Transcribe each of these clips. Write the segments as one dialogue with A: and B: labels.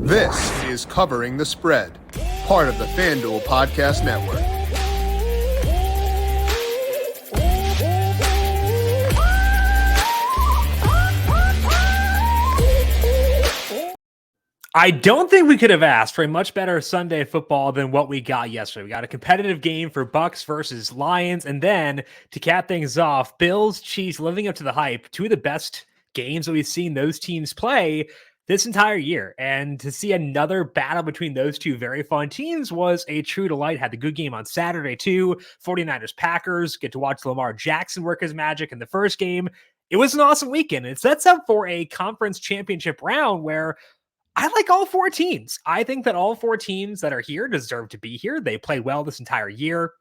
A: This is Covering the Spread, part of the FanDuel Podcast Network.
B: I don't think we could have asked for a much better Sunday football than what we got yesterday. We got a competitive game for Bucks versus Lions, and then to cap things off, Bills, Chiefs living up to the hype. Two of the best games that we've seen those teams play this entire year. And to see another battle between those two very fun teams was a true delight. Had the good game on Saturday too. 49ers Packers, get to watch Lamar Jackson work his magic in the first game. It was an awesome weekend. It sets up for a conference championship round where I like all four teams. I think that all four teams that are here deserve to be here. They played well this entire year.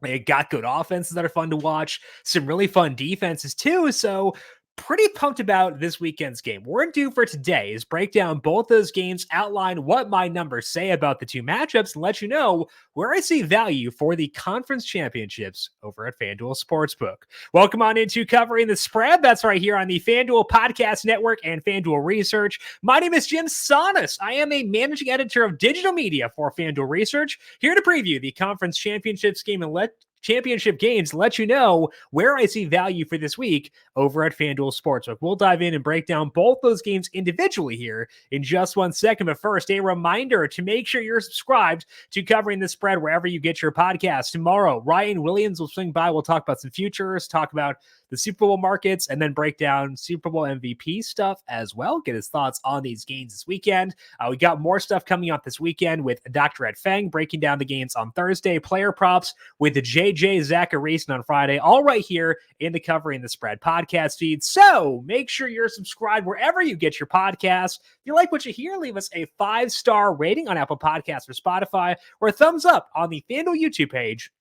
B: They got good offenses that are fun to watch, some really fun defenses too. So pretty pumped about this weekend's game. What we're due for today is break down both those games, outline what my numbers say about the two matchups, and let you know where I see value for the conference championships over at FanDuel Sportsbook. Welcome on into Covering the Spread. That's right here on the FanDuel Podcast Network and FanDuel Research. My name is Jim Sonis. I am a managing editor of digital media for FanDuel Research, here to preview the conference championships game and championship games, let you know where I see value for this week over at FanDuel Sportsbook. We'll dive in and break down both those games individually here in just 1 second. But first, a reminder to make sure you're subscribed to Covering the Spread wherever you get your podcast. Tomorrow, Ryan Williams will swing by. We'll talk about some futures, talk about the Super Bowl markets, and then break down Super Bowl MVP stuff as well. Get his thoughts on these games this weekend. We got more stuff coming up this weekend with Dr. Ed Feng breaking down the games on Thursday, player props with the JJ Zacharyson on Friday, all right here in the Covering the Spread podcast feed. So make sure you're subscribed wherever you get your podcasts. If you like what you hear, leave us a 5-star rating on Apple Podcasts or Spotify, or a thumbs up on the FanDuel YouTube page.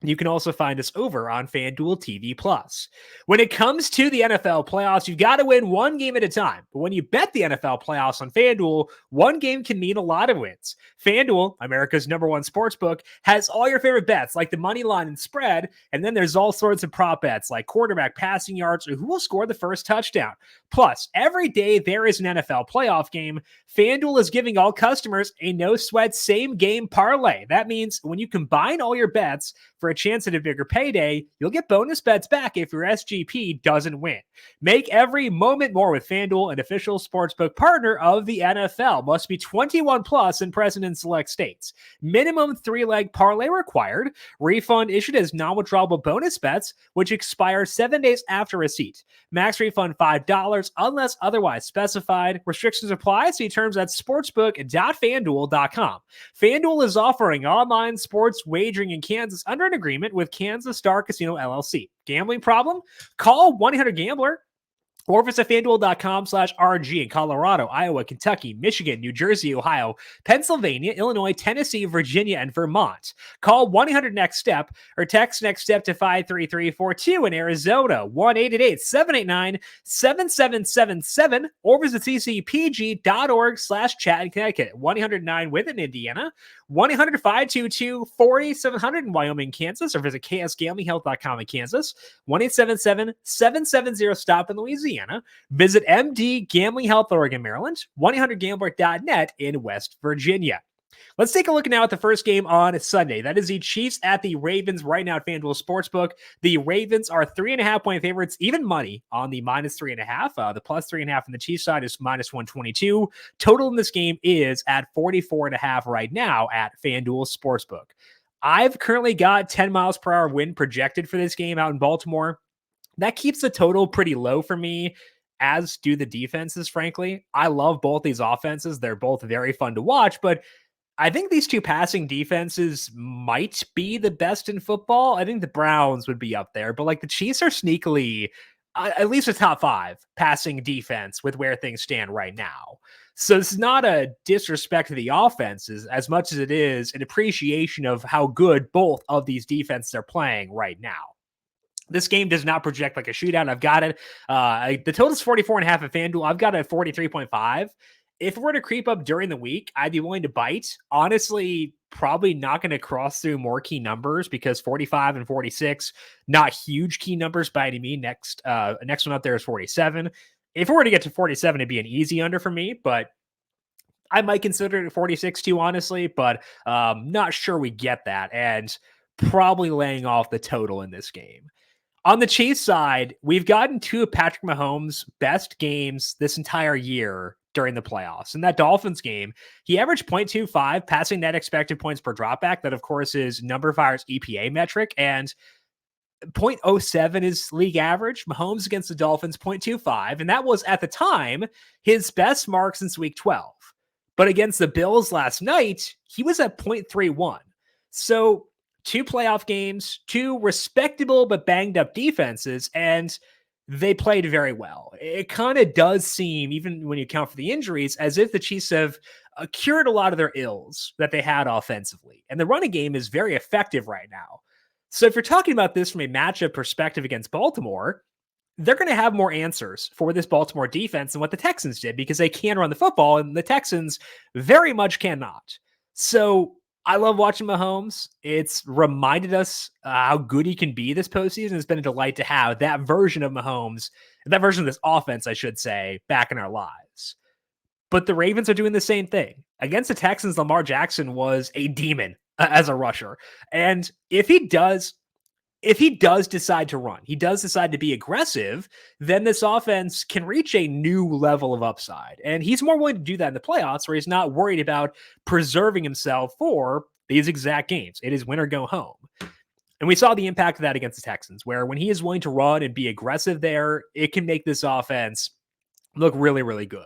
B: You can also find us over on FanDuel TV Plus. When it comes to the NFL playoffs, you've got to win one game at a time. But when you bet the NFL playoffs on FanDuel, one game can mean a lot of wins. FanDuel, America's #1 sportsbook, has all your favorite bets like the money line and spread. And then there's all sorts of prop bets like quarterback passing yards or who will score the first touchdown. Plus, every day there is an NFL playoff game, FanDuel is giving all customers a no-sweat same-game parlay. That means when you combine all your bets for a chance at a bigger payday, you'll get bonus bets back if your SGP doesn't win. Make every moment more with FanDuel, an official sportsbook partner of the NFL. Must be 21 plus and present in select states. Minimum 3-leg parlay required. Refund issued as non-withdrawable bonus bets, which expire 7 days after receipt. Max refund $5 unless otherwise specified. Restrictions apply. See terms at sportsbook.fanduel.com. FanDuel is offering online sports wagering in Kansas under an agreement with Kansas Star Casino LLC. Gambling problem? Call 1-800-GAMBLER or visit FanDuel.com/RG in Colorado, Iowa, Kentucky, Michigan, New Jersey, Ohio, Pennsylvania, Illinois, Tennessee, Virginia, and Vermont. Call 1-800-NEXT-STEP or text NEXT STEP to 53342 in Arizona, 1-888-789-7777, or visit ccpg.org/chat in Connecticut, 1-800-9-WITH in Indiana, 1-800-522-4700 in Wyoming, Kansas, or visit ksgamblinghealth.com in Kansas, 1-877-770-STOP in Louisiana. Visit MD Gambling Health Oregon, Maryland, 1-800-GAMBLER.net in West Virginia. Let's take a look now at the first game on Sunday. That is the Chiefs at the Ravens right now at FanDuel Sportsbook. The Ravens are 3.5-point favorites, even money on the -3.5. The +3.5 on the Chiefs side is -122. Total in this game is at 44.5 right now at FanDuel Sportsbook. I've currently got 10 miles per hour wind projected for this game out in Baltimore. That keeps the total pretty low for me, as do the defenses, frankly. I love both these offenses. They're both very fun to watch, but I think these two passing defenses might be the best in football. I think the Browns would be up there, but like the Chiefs are sneakily at least a top 5 passing defense with where things stand right now. So this is not a disrespect to the offenses as much as it is an appreciation of how good both of these defenses are playing right now. This game does not project like a shootout. I've got it. The total is 44.5 at FanDuel. I've got it at 43.5. If it were to creep up during the week, I'd be willing to bite. Honestly, probably not going to cross through more key numbers because 45 and 46, not huge key numbers by any means. Next one up there is 47. If we were to get to 47, it'd be an easy under for me, but I might consider it 46-2, honestly, but not sure we get that, and probably laying off the total in this game. On the Chiefs side, we've gotten two of Patrick Mahomes' best games this entire year during the playoffs. In that Dolphins game, he averaged 0.25 passing net expected points per dropback. That, of course, is numberFire's EPA metric, and 0.07 is league average. Mahomes against the Dolphins, 0.25, and that was, at the time, his best mark since week 12. But against the Bills last night, he was at 0.31. So two playoff games, two respectable but banged up defenses, and they played very well. It kind of does seem, even when you account for the injuries, as if the Chiefs have cured a lot of their ills that they had offensively. And the running game is very effective right now. So if you're talking about this from a matchup perspective against Baltimore, they're going to have more answers for this Baltimore defense than what the Texans did, because they can run the football and the Texans very much cannot. So I love watching Mahomes. It's reminded us how good he can be this postseason. It's been a delight to have that version of Mahomes, that version of this offense, I should say, back in our lives. But the Ravens are doing the same thing. Against the Texans, Lamar Jackson was a demon as a rusher. And if he does decide to run, he does decide to be aggressive, then this offense can reach a new level of upside. And he's more willing to do that in the playoffs, where he's not worried about preserving himself for these exact games. It is win or go home. And we saw the impact of that against the Texans, where when he is willing to run and be aggressive there, it can make this offense look really, really good.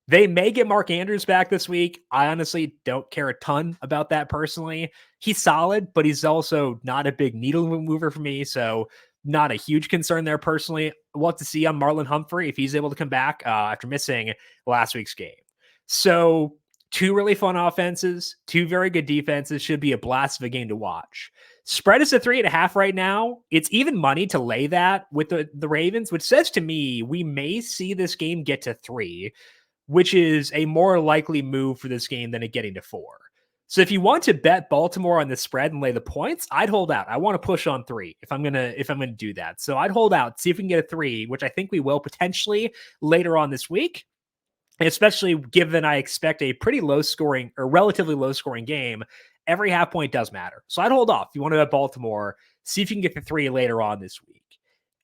B: They may get Mark Andrews back this week. I honestly don't care a ton about that personally. He's solid, but he's also not a big needle mover for me, so not a huge concern there personally. We'll have to see on Marlon Humphrey if he's able to come back after missing last week's game. So two really fun offenses, two very good defenses. Should be a blast of a game to watch. Spread is at 3.5 right now. It's even money to lay that with the Ravens, which says to me we may see this game get to 3, which is a more likely move for this game than it getting to 4. So if you want to bet Baltimore on the spread and lay the points, I'd hold out. I want to push on 3 if I'm gonna do that. So I'd hold out, see if we can get a 3, which I think we will potentially later on this week, especially given I expect a pretty low scoring or relatively low scoring game. Every half point does matter. So I'd hold off. If you want to bet Baltimore, see if you can get the 3 later on this week.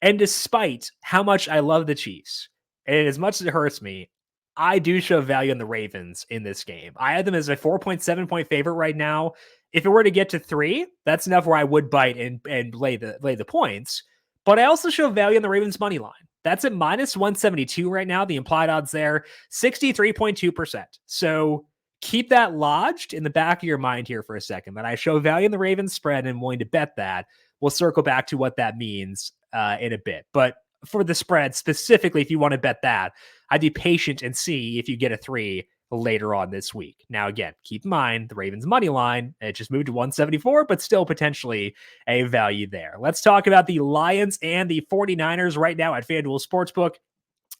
B: And despite how much I love the Chiefs, and as much as it hurts me, I do show value in the Ravens in this game. I had them as a 4.7 point favorite right now. If it were to get to 3, that's enough where I would bite and lay the points. But I also show value in the Ravens money line. That's at minus 172 right now. The implied odds there, 63.2%. So keep that lodged in the back of your mind here for a second, that I show value in the Ravens spread and willing to bet that. We'll circle back to what that means in a bit. But for the spread specifically, if you want to bet that, I'd be patient and see if you get a 3 later on this week. Now, again, keep in mind the Ravens money line, it just moved to 174, but still potentially a value there. Let's talk about the Lions and the 49ers right now at FanDuel Sportsbook.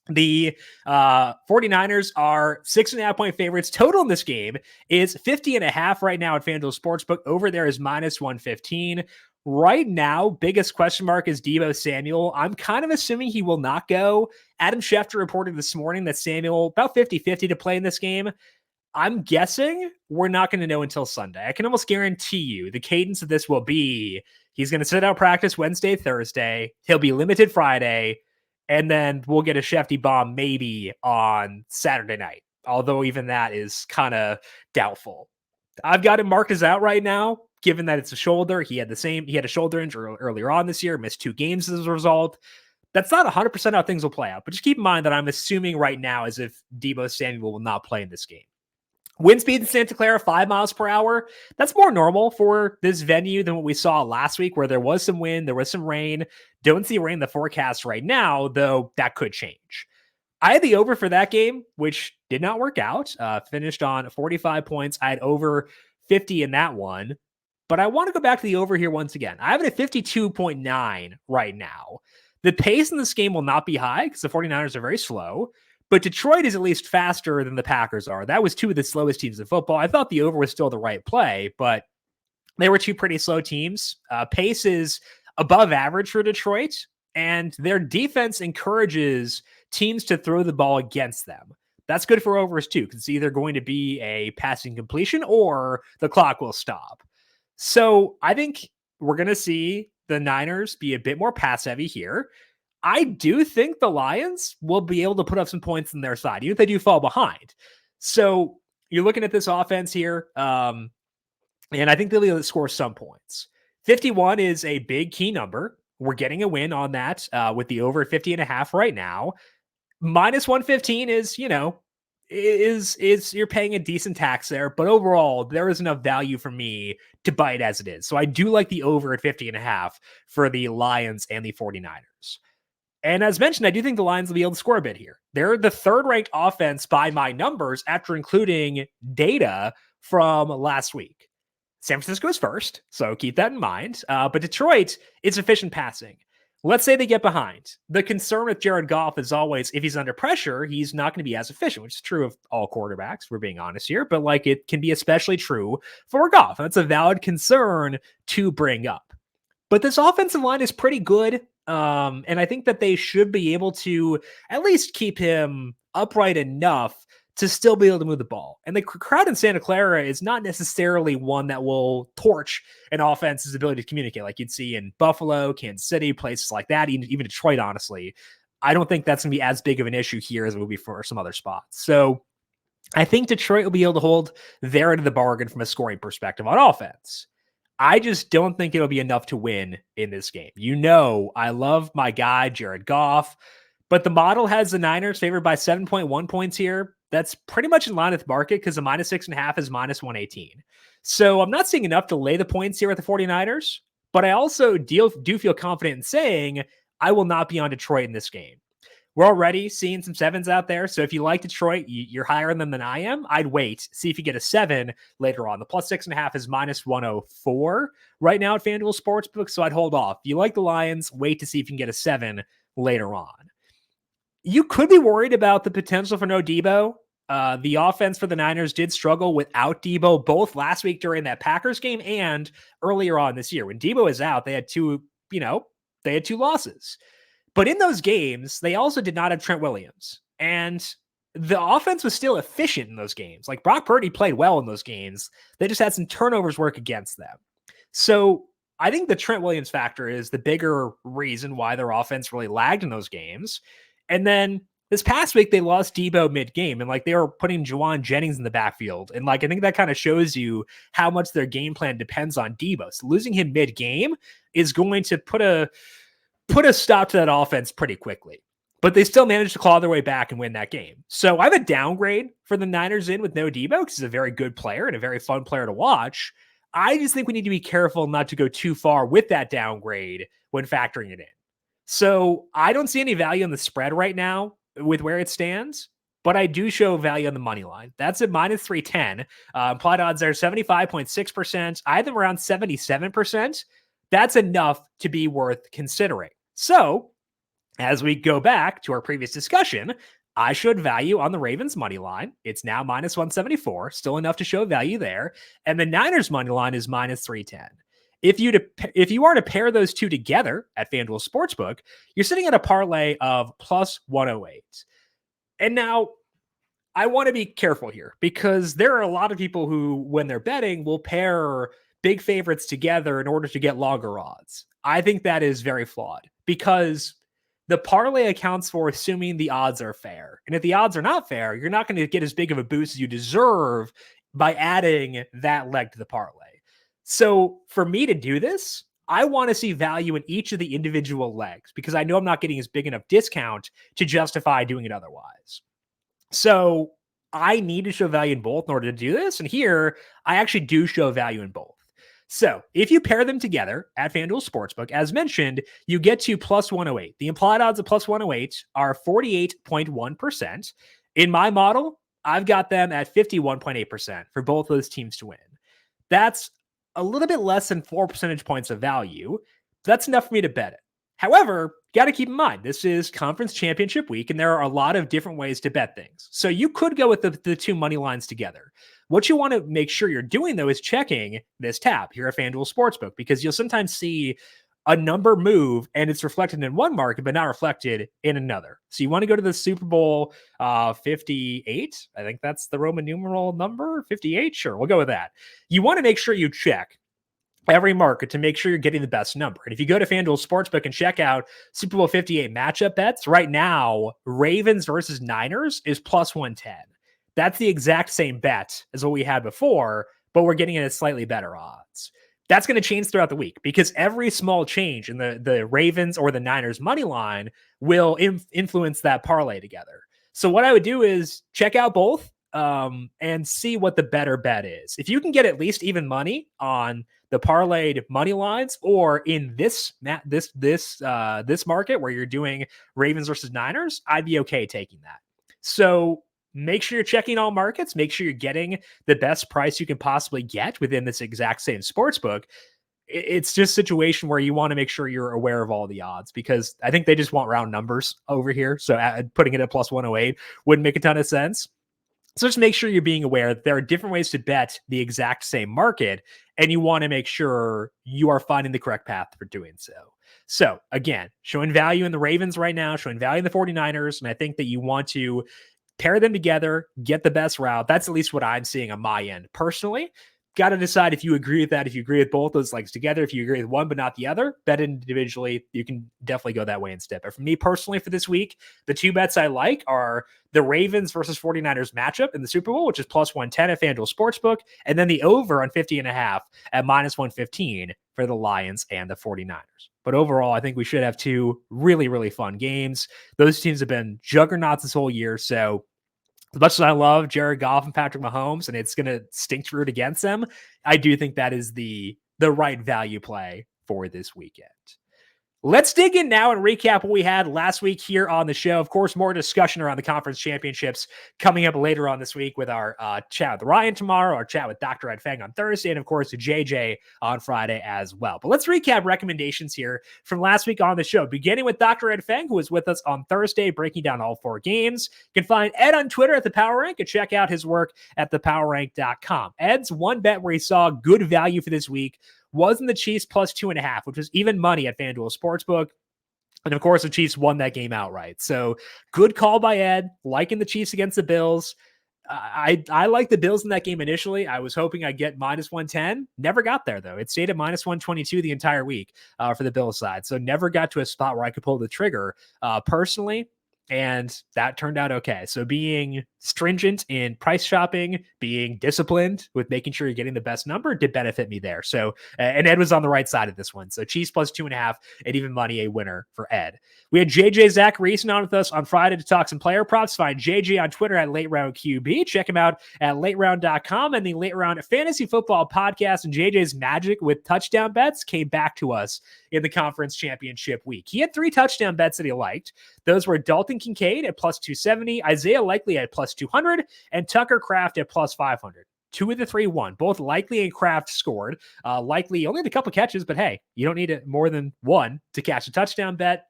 B: The 49ers are 6.5 point favorites. Total in this game is 50.5 right now at FanDuel Sportsbook. Over there is minus 115. Right now, biggest question mark is Deebo Samuel. I'm kind of assuming he will not go. Adam Schefter reported this morning that Samuel about 50-50 to play in this game. I'm guessing we're not going to know until Sunday. I can almost guarantee you the cadence of this will be he's going to sit out practice Wednesday, Thursday. He'll be limited Friday. And then we'll get a Shefty bomb maybe on Saturday night. Although even that is kind of doubtful. I've got him marked as out right now, given that it's a shoulder. He had a shoulder injury earlier on this year, missed 2 games as a result. That's not 100% how things will play out, but just keep in mind that I'm assuming right now as if Deebo Samuel will not play in this game. Wind speed in Santa Clara, 5 miles per hour. That's more normal for this venue than what we saw last week, where there was some wind, there was some rain. Don't see rain in the forecast right now, though that could change. I had the over for that game, which did not work out. Finished on 45 points. I had over 50 in that one. But I want to go back to the over here once again. I have it at 52.9 right now. The pace in this game will not be high because the 49ers are very slow. But Detroit is at least faster than the Packers are. That was 2 of the slowest teams in football. I thought the over was still the right play, but they were 2 pretty slow teams. Pace is above average for Detroit, and their defense encourages teams to throw the ball against them. That's good for overs too, because it's either going to be a passing completion or the clock will stop. So I think we're going to see the Niners be a bit more pass heavy here. I do think the Lions will be able to put up some points on their side, even if they do fall behind. So you're looking at this offense here, and I think they'll be able to score some points. 51 is a big key number. We're getting a win on that with the over 50.5 right now. Minus 115 is, is you're paying a decent tax there, but overall there is enough value for me to bite as it is. So I do like the over at 50.5 for the Lions and the 49ers. And as mentioned, I do think the Lions will be able to score a bit here. They're the third ranked offense by my numbers after including data from last week. San Francisco is first, so keep that in mind. But Detroit is efficient passing. Let's say they get behind. The concern with Jared Goff is always if he's under pressure, he's not going to be as efficient, which is true of all quarterbacks, we're being honest here. But like it can be especially true for Goff. That's a valid concern to bring up. But this offensive line is pretty good. And I think that they should be able to at least keep him upright enough to still be able to move the ball. And the crowd in Santa Clara is not necessarily one that will torch an offense's ability to communicate like you'd see in Buffalo, Kansas City, places like that, even Detroit, honestly. I don't think that's going to be as big of an issue here as it will be for some other spots. So I think Detroit will be able to hold their end of the bargain from a scoring perspective on offense. I just don't think it'll be enough to win in this game. I love my guy, Jared Goff, but the model has the Niners favored by 7.1 points here. That's pretty much in line with market because the minus 6.5 is minus 118. So I'm not seeing enough to lay the points here at the 49ers, but I also do feel confident in saying I will not be on Detroit in this game. We're already seeing some sevens out there. So if you like Detroit, you're higher on them than I am. I'd wait, see if you get a 7 later on. The plus 6.5 is minus 104 right now at FanDuel Sportsbook. So I'd hold off. If you like the Lions, wait to see if you can get a 7 later on. You could be worried about the potential for no Debo. The offense for the Niners did struggle without Debo both last week during that Packers game and earlier on this year. When Debo is out, they had two losses. But in those games, they also did not have Trent Williams. And the offense was still efficient in those games. Like Brock Purdy played well in those games. They just had some turnovers work against them. So I think the Trent Williams factor is the bigger reason why their offense really lagged in those games. And then this past week, they lost Debo mid-game, and they were putting Juwan Jennings in the backfield. And I think that kind of shows you how much their game plan depends on Debo. So losing him mid-game is going to put a stop to that offense pretty quickly. But they still managed to claw their way back and win that game. So I have a downgrade for the Niners in with no Debo because he's a very good player and a very fun player to watch. I just think we need to be careful not to go too far with that downgrade when factoring it in. So I don't see any value on the spread right now with where it stands, but I do show value on the money line. That's at minus 310. Implied odds are 75.6%. I have them around 77%. That's enough to be worth considering. So as we go back to our previous discussion, I showed value on the Ravens money line. It's now minus 174, still enough to show value there. And the Niners money line is minus 310. If you are to pair those two together at FanDuel Sportsbook, you're sitting at a parlay of plus 108. And now I want to be careful here because there are a lot of people who, when they're betting, will pair big favorites together in order to get longer odds. I think that is very flawed because the parlay accounts for assuming the odds are fair. And if the odds are not fair, you're not going to get as big of a boost as you deserve by adding that leg to the parlay. So for me to do this, I want to see value in each of the individual legs because I know I'm not getting as big enough discount to justify doing it otherwise. So I need to show value in both in order to do this. And here, I actually do show value in both. So if you pair them together at FanDuel Sportsbook, as mentioned, you get to plus 108. The implied odds of plus 108 are 48.1%. In my model, I've got them at 51.8% for both those teams to win. That's a little bit less than 4 percentage points of value. That's enough for me to bet it. However, got to keep in mind, this is conference championship week, and there are a lot of different ways to bet things. So you could go with the two money lines together. What you want to make sure you're doing, though, is checking this tab here at FanDuel Sportsbook, because you'll sometimes see a number move and it's reflected in one market, but not reflected in another. So you want to go to the Super Bowl 58. I think that's the Roman numeral number 58. Sure, we'll go with that. You want to make sure you check every market to make sure you're getting the best number. And if you go to FanDuel Sportsbook and check out Super Bowl 58 matchup bets, right now, Ravens versus Niners is plus 110. That's the exact same bet as what we had before, but we're getting it at slightly better odds. That's going to change throughout the week because every small change in the Ravens or the Niners money line will influence that parlay together. So what I would do is check out both and see what the better bet is. If you can get at least even money on the parlayed money lines, or in this market where you're doing Ravens versus Niners, I'd be okay taking that. So make sure you're checking all markets. Make sure you're getting the best price you can possibly get within this exact same sports book. It's just a situation where you want to make sure you're aware of all the odds, because I think they just want round numbers over here. So putting it at plus 108 wouldn't make a ton of sense. So just make sure you're being aware that there are different ways to bet the exact same market, and you want to make sure you are finding the correct path for doing so. So again, showing value in the Ravens right now, showing value in the 49ers, and I think that you want to pair them together, get the best route. That's at least what I'm seeing on my end personally. Got to decide if you agree with that, if you agree with both those legs together, if you agree with one but not the other, bet individually. You can definitely go that way instead. But for me personally, for this week, the two bets I like are the Ravens versus 49ers matchup in the Super Bowl, which is plus 110 at FanDuel Sportsbook, and then the over on 50.5 at minus 115 for the Lions and the 49ers. But overall, I think we should have two really, really fun games. Those teams have been juggernauts this whole year, so as much as I love Jared Goff and Patrick Mahomes, and it's going to stink to root against them, I do think that is the right value play for this weekend. Let's dig in now and recap what we had last week here on the show. Of course, more discussion around the conference championships coming up later on this week with our chat with Ryan tomorrow, our chat with Dr. Ed Feng on Thursday, and of course, JJ on Friday as well. But let's recap recommendations here from last week on the show, beginning with Dr. Ed Feng, who was with us on Thursday, breaking down all four games. You can find Ed on Twitter at The Power Rank and check out his work at thepowerrank.com. Ed's one bet where he saw good value for this week was in the Chiefs plus 2.5, which was even money at FanDuel Sportsbook. And of course, the Chiefs won that game outright. So good call by Ed, liking the Chiefs against the Bills. I like the Bills in that game initially. I was hoping I'd get minus 110. Never got there, though. It stayed at minus 122 the entire week for the Bills side. So never got to a spot where I could pull the trigger personally. And that turned out okay. So being stringent in price shopping, being disciplined with making sure you're getting the best number did benefit me there. So, and Ed was on the right side of this one. So Chiefs plus 2.5 and even money, a winner for Ed. We had JJ Zach Reason on with us on Friday to talk some player props. Find JJ on Twitter at Late Round QB. Check him out at lateround.com and the Late Round Fantasy Football Podcast. And JJ's magic with touchdown bets came back to us in the conference championship week. He had 3 touchdown bets that he liked. Those were Dalton Kincaid at plus 270, Isaiah Likely at plus 200, and Tucker Kraft at plus 500. 2 of the 3 won. Both Likely and Kraft scored. Likely only had a couple catches, but hey, you don't need more than one to catch a touchdown bet.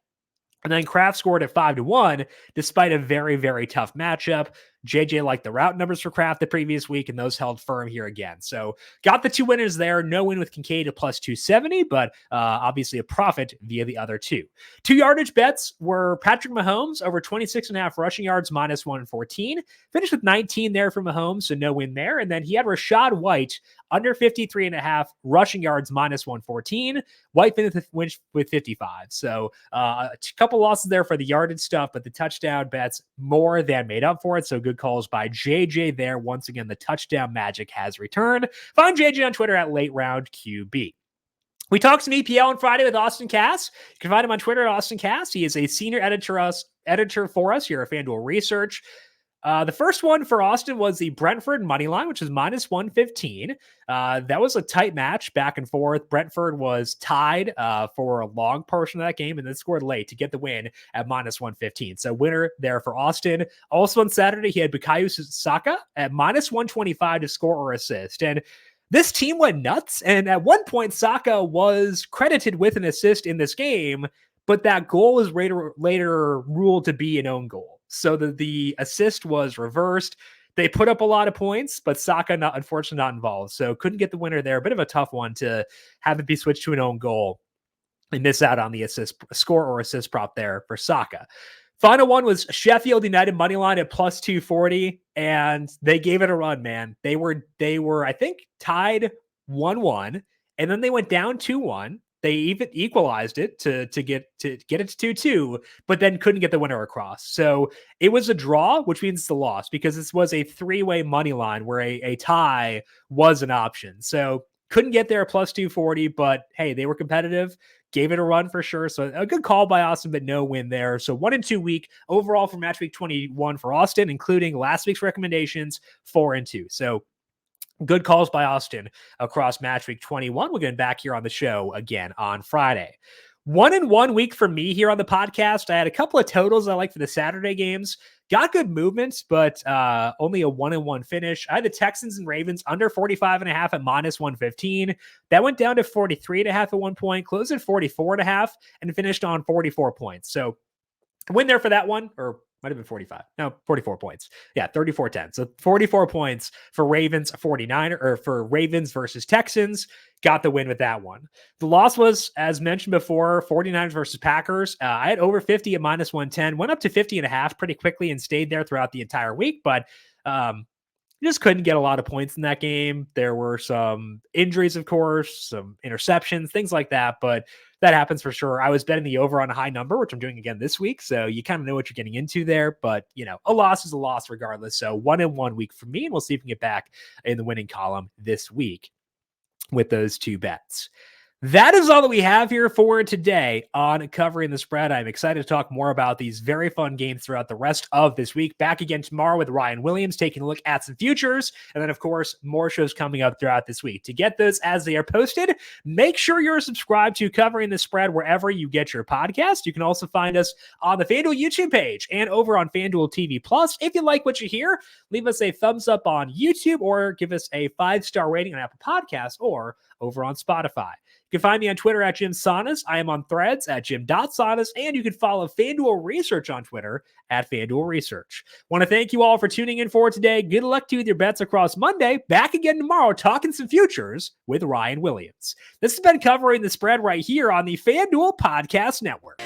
B: And then Kraft scored at 5-1, despite a very, very tough matchup. JJ liked the route numbers for Kraft the previous week, and those held firm here again. So got the 2 winners there. No win with Kincaid at plus 270, but obviously a profit via the other 2. 2 yardage bets were Patrick Mahomes over 26.5 rushing yards, minus 114. Finished with 19 there for Mahomes, so no win there. And then he had Rashad White under 53.5 rushing yards, minus 114. White finished with 55. So a couple losses there for the yardage stuff, but the touchdown bets more than made up for it. So good calls by JJ there. Once again, the touchdown magic has returned. Find JJ on Twitter at Late Round QB. We talked some EPL on Friday with Austin Cass. You can find him on Twitter at Austin Cass. He is a senior editor for us here at FanDuel Research. The first one for Austin was the Brentford money line, which was minus 115. That was a tight match back and forth. Brentford was tied for a long portion of that game and then scored late to get the win at minus 115. So winner there for Austin. Also on Saturday, he had Bukayo Saka at minus 125 to score or assist. And this team went nuts. And at one point, Saka was credited with an assist in this game, but that goal was later ruled to be an own goal. So the assist was reversed. They put up a lot of points, but Saka unfortunately not involved. So couldn't get the winner there. A bit of a tough one to have it be switched to an own goal. They miss out on the score or assist prop there for Saka. Final one was Sheffield United money line at plus 240, and they gave it a run, man. They were I think tied 1-1, and then they went down 2-1. They even equalized it to get it to 2-2, but then couldn't get the winner across. So it was a draw, which means it's a loss because this was a three-way money line where a tie was an option. So couldn't get there plus 240, but hey, they were competitive. Gave it a run for sure. So a good call by Austin, but no win there. So 1-2 week overall for match week 21 for Austin, including last week's recommendations, 4-2. So good calls by Austin across match week 21. We're getting back here on the show again on Friday. 1-1 week for me here on the podcast. I had a couple of totals I like for the Saturday games. Got good movements, but only a 1-1 finish. I had the Texans and Ravens under 45.5 at minus 115. That went down to 43.5 at one point, closed at 44.5, and finished on 44 points. So win there for that one, or might have been 45. No, 44 points. Yeah, 34-10. So 44 points for Ravens, 49 or for Ravens versus Texans. Got the win with that one. The loss was, as mentioned before, 49ers versus Packers. I had over 50 at minus 110, went up to 50.5 pretty quickly and stayed there throughout the entire week, but just couldn't get a lot of points in that game. There were some injuries, of course, some interceptions, things like that, but that happens for sure. I was betting the over on a high number, which I'm doing again this week. So you kind of know what you're getting into there, but a loss is a loss regardless. So 1-1 week for me, and we'll see if we can get back in the winning column this week with those two bets. That is all that we have here for today on Covering the Spread. I'm excited to talk more about these very fun games throughout the rest of this week. Back again tomorrow with Ryan Williams, taking a look at some futures. And then, of course, more shows coming up throughout this week. To get those as they are posted, make sure you're subscribed to Covering the Spread wherever you get your podcast. You can also find us on the FanDuel YouTube page and over on FanDuel TV Plus. If you like what you hear, leave us a thumbs up on YouTube or give us a 5-star rating on Apple Podcasts or over on Spotify. You can find me on Twitter at Jim Saunas. I am on Threads at Jim.Saunas, and you can follow FanDuel Research on Twitter at FanDuel Research. Want to thank you all for tuning in for today. Good luck to you with your bets across Monday. Back again tomorrow talking some futures with Ryan Williams. This has been Covering the Spread right here on the FanDuel Podcast Network.